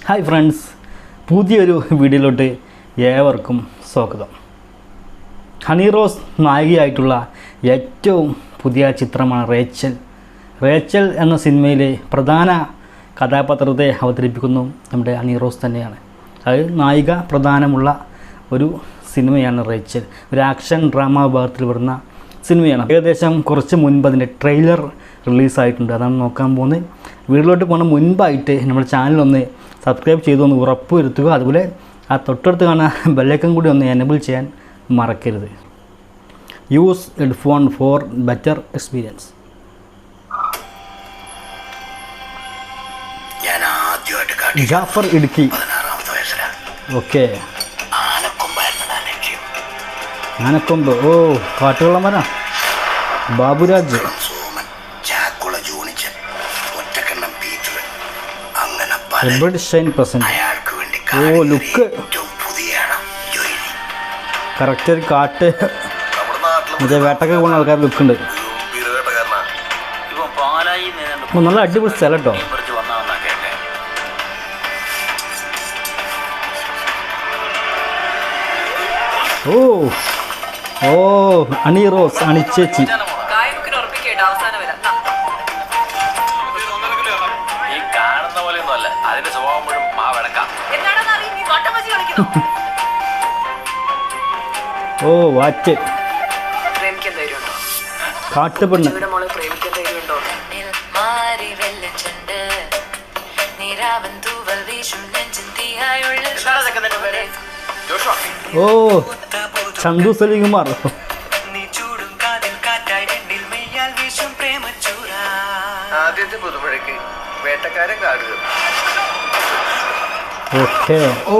Hi friends, പുതിയൊരു വീഡിയോയിലോട്ട് ഏവർക്കും സ്വാഗതം. ഹണി റോസ് നായികയായിട്ടുള്ള ഏറ്റവും പുതിയ ചിത്രമാണ് റേച്ചൽ എന്ന സിനിമയിലെ പ്രധാന കഥാപാത്രത്തെ അവതരിപ്പിക്കുന്നു നമ്മുടെ ഹണി റോസ് തന്നെയാണ്. അത് നായിക പ്രധാനമുള്ള ഒരു സിനിമയാണ് റേച്ചൽ. ഒരു ആക്ഷൻ ഡ്രാമ വിഭാഗത്തിൽ വരുന്ന സിനിമയാണ്. ഏകദേശം കുറച്ച് മുൻപ് അതിൻ്റെ ട്രെയിലർ റിലീസായിട്ടുണ്ട്. അതാണ് നോക്കാൻ പോകുന്നത്. വീട്ടിലോട്ട് പോകുന്ന മുൻപായിട്ട് നമ്മുടെ ചാനലൊന്ന് സബ്സ്ക്രൈബ് ചെയ്തൊന്ന് ഉറപ്പ് വരുത്തുക. അതുപോലെ ആ തൊട്ടടുത്ത് കാണുന്ന ബെല്ലൈക്കൺ കൂടി ഒന്ന് എനേബിൾ ചെയ്യാൻ മറക്കരുത്. Use headphone for better experience. Jafar Idukki. Okay, ആനക്കൊമ്പ്. ഓ, കാട്ടുകൊള്ളന്മാരാ. ബാബുരാജ്. Edward Shine present. ഓ, ലുക്ക് കറക്റ്റ്. ഒരു കാട്ട് മറ്റേ വേട്ടൊക്കെ പോകുന്ന ആൾക്കാർ ലുക്കുണ്ട്. നല്ല അടിപൊളി സ്ഥലം കേട്ടോ. ഓ ഓ ഹണി റോസ്, അണിച്ചേച്ചി. ഓ, വാറ്റ്. കാട്ടുപെണ്ണ്. ഓ, ചന്തു സലികുമാർ. ഓക്കെ. ഓ,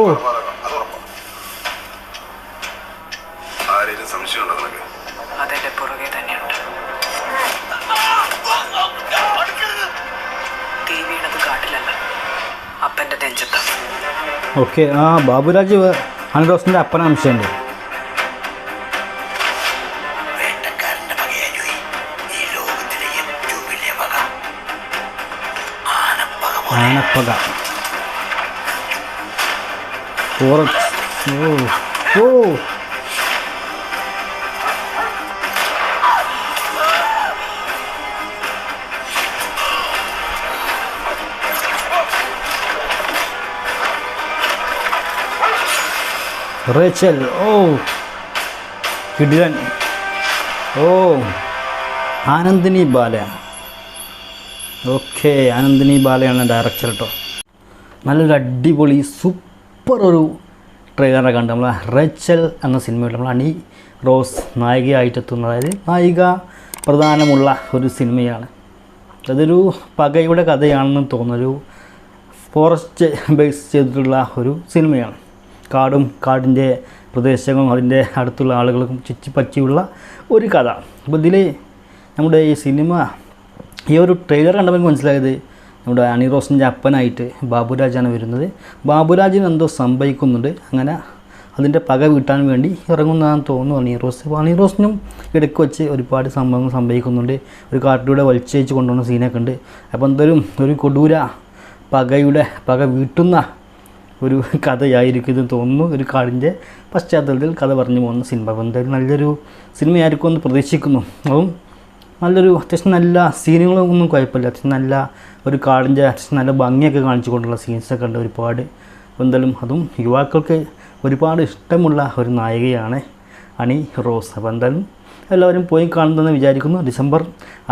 ഓക്കെ. ആ, ബാബുരാജ് ഹണി റോസിൻ്റെ അപ്പന അംശമുണ്ട്. ആനപ്പക. ഓ ഓ, റേച്ചൽ. ഓ, കിടിലൻ. ഓ, ആനന്ദിനി ബാല. ഓക്കെ, ആനന്ദിനി ബാലയാണ് ഡയറക്ടർ കേട്ടോ. നല്ലൊരു അടിപൊളി സൂപ്പർ ഒരു ട്രെയിലറെ കണ്ട് നമ്മൾ റേച്ചൽ എന്ന സിനിമയിൽ നമ്മൾ ഹണി റോസ് നായികയായിട്ടെത്തുന്നത്. അതായത് നായിക പ്രധാനമുള്ള ഒരു സിനിമയാണ്. അതൊരു പകയുടെ കഥയാണെന്ന് തോന്നുന്നൊരു ഫോറസ്റ്റ് ബേസ് ചെയ്തിട്ടുള്ള ഒരു സിനിമയാണ്. കാടും കാടിൻ്റെ പ്രദേശങ്ങളും അതിൻ്റെ അടുത്തുള്ള ആളുകൾക്കും ചുറ്റിപ്പറ്റിയുള്ള ഒരു കഥ. അപ്പോൾ ഇതിൽ നമ്മുടെ ഈ സിനിമ, ഈ ഒരു ട്രെയിലർ കണ്ടപ്പോൾ മനസ്സിലായത് നമ്മുടെ ഹണി റോസിൻ്റെ അപ്പനായിട്ട് ബാബുരാജാണ് വരുന്നത്. ബാബുരാജിന് എന്തോ സംഭവിക്കുന്നുണ്ട്. അങ്ങനെ അതിൻ്റെ പക വീട്ടാൻ വേണ്ടി ഇറങ്ങുന്നതാണെന്ന് തോന്നുന്നു ഹണി റോസ്. അപ്പോൾ ഹണി റോസിനും ഇടയ്ക്ക് വെച്ച് ഒരുപാട് സംഭവങ്ങൾ സംഭവിക്കുന്നുണ്ട്. ഒരു കാട്ടിലൂടെ വലിച്ചേച്ച് കൊണ്ടുവന്ന സീനൊക്കെ ഉണ്ട്. അപ്പോൾ എന്തായാലും ഒരു കൊടൂര പക വീട്ടുന്ന ഒരു കഥയായിരിക്കും ഇത് തോന്നുന്നു. ഒരു കാടിൻ്റെ പശ്ചാത്തലത്തിൽ കഥ പറഞ്ഞു പോകുന്ന സിനിമ. അപ്പോൾ എന്തായാലും നല്ലൊരു സിനിമയായിരിക്കും എന്ന് പ്രതീക്ഷിക്കുന്നു. അതും നല്ലൊരു അത്യാവശ്യം നല്ല സീനുകളൊന്നും കുഴപ്പമില്ല. അത്യാവശ്യം നല്ല ഒരു കാടിൻ്റെ അത്യാവശ്യം നല്ല ഭംഗിയൊക്കെ കാണിച്ചു കൊണ്ടുള്ള സീൻസൊക്കെ ഉണ്ട് ഒരുപാട്. അപ്പോൾ എന്തായാലും അതും യുവാക്കൾക്ക് ഒരുപാട് ഇഷ്ടമുള്ള ഒരു നായികയാണ് ഹണി റോസ്. അപ്പോൾ എന്തായാലും എല്ലാവരും പോയി കാണുന്നതെന്ന് വിചാരിക്കുന്നു. ഡിസംബർ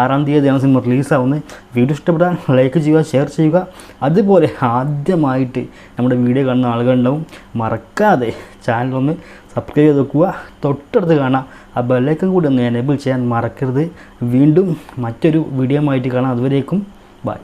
6-ാം തീയതിയാണ് സിനിമ റിലീസാവുന്നത്. വീഡിയോ ഇഷ്ടപ്പെട്ടാൽ ലൈക്ക് ചെയ്യുക, ഷെയർ ചെയ്യുക. അതുപോലെ ആദ്യമായിട്ട് നമ്മുടെ വീഡിയോ കാണുന്ന ആളുകളുണ്ടാവും, മറക്കാതെ ചാനലൊന്ന് സബ്സ്ക്രൈബ് ചെയ്ത് വെക്കുക. തൊട്ടടുത്ത് കാണാം ആ ബെല്ലൈക്കൺ കൂടി ഒന്ന് എനേബിൾ ചെയ്യാൻ മറക്കരുത്. വീണ്ടും മറ്റൊരു വീഡിയോ ആയിട്ട് കാണാം. അതുവരേക്കും ബൈ.